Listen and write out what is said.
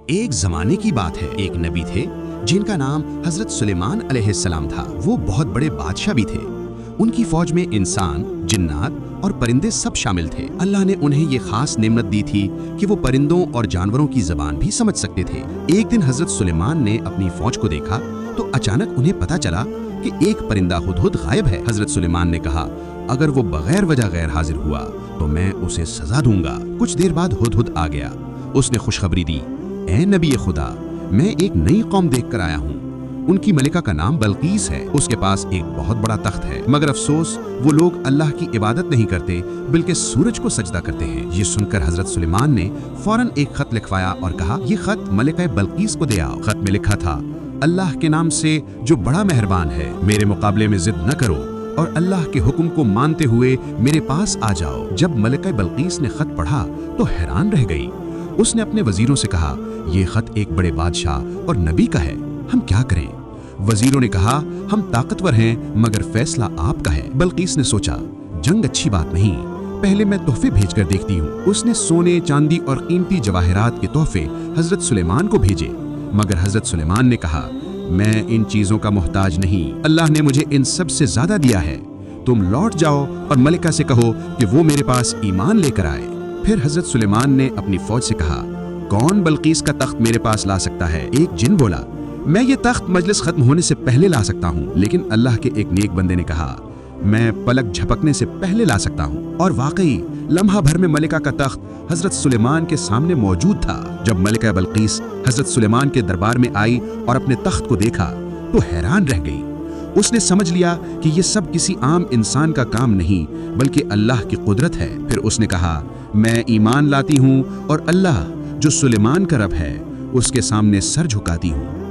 ایک زمانے کی بات ہے، ایک نبی تھے جن کا نام حضرت سلیمان علیہ السلام تھا۔ وہ بہت بڑے بادشاہ بھی تھے۔ ان کی فوج میں انسان، جنات اور پرندے سب شامل تھے۔ اللہ نے انہیں یہ خاص نعمت دی تھی کہ وہ پرندوں اور جانوروں کی زبان بھی سمجھ سکتے تھے۔ ایک دن حضرت سلیمان نے اپنی فوج کو دیکھا تو اچانک انہیں پتہ چلا کہ ایک پرندہ ہدہد غائب ہے۔ حضرت سلیمان نے کہا، اگر وہ بغیر وجہ غیر حاضر ہوا تو میں اسے سزا دوں گا۔ کچھ دیر بعد ہدہد آ گیا۔ اس نے خوشخبری دی، اے نبی خدا، میں ایک نئی قوم دیکھ کر آیا ہوں۔ ان کی ملکہ کا نام بلقیس ہے۔ اس کے پاس ایک بہت بڑا تخت ہے، مگر افسوس وہ لوگ اللہ کی عبادت نہیں کرتے بلکہ سورج کو سجدہ کرتے ہیں۔ یہ سن کر حضرت سلیمان نے فوراً ایک خط لکھوایا اور کہا، یہ خط ملکہ بلقیس کو دے آؤ۔ خط میں لکھا تھا، اللہ کے نام سے جو بڑا مہربان ہے، میرے مقابلے میں ضد نہ کرو اور اللہ کے حکم کو مانتے ہوئے میرے پاس آ جاؤ۔ جب ملکہ بلقیس نے خط پڑھا تو حیران رہ گئی۔ اس نے اپنے وزیروں سے کہا، یہ خط ایک بڑے بادشاہ اور نبی کا ہے، ہم کیا کریں؟ وزیروں نے کہا، ہم طاقتور ہیں مگر فیصلہ آپ کا ہے۔ بلقیس نے سوچا، جنگ اچھی بات نہیں، پہلے میں تحفے بھیج کر دیکھتی ہوں۔ اس نے سونے، چاندی اور قیمتی جواہرات کے تحفے حضرت سلیمان کو بھیجے، مگر حضرت سلیمان نے کہا، میں ان چیزوں کا محتاج نہیں، اللہ نے مجھے ان سب سے زیادہ دیا ہے۔ تم لوٹ جاؤ اور ملکہ سے کہو کہ وہ میرے پاس ایمان لے کر آئے۔ پھر حضرت سلیمان نے اپنی فوج سے کہا، کون بلقیس کا تخت میرے پاس لا سکتا ہے؟ ایک جن بولا، میں یہ تخت مجلس ختم ہونے سے پہلے لا سکتا ہوں۔ لیکن اللہ کے ایک نیک بندے نے کہا، میں پلک جھپکنے سے پہلے لا سکتا ہوں۔ اور واقعی لمحہ بھر میں ملکہ کا تخت حضرت سلیمان کے سامنے موجود تھا۔ جب ملکہ بلقیس حضرت سلیمان کے دربار میں آئی اور اپنے تخت کو دیکھا تو حیران رہ گئی۔ اس نے سمجھ لیا کہ یہ سب کسی عام انسان کا کام نہیں بلکہ اللہ کی قدرت ہے۔ پھر اس نے کہا، میں ایمان لاتی ہوں اور اللہ جو سلیمان کا رب ہے اس کے سامنے سر جھکاتی ہوں۔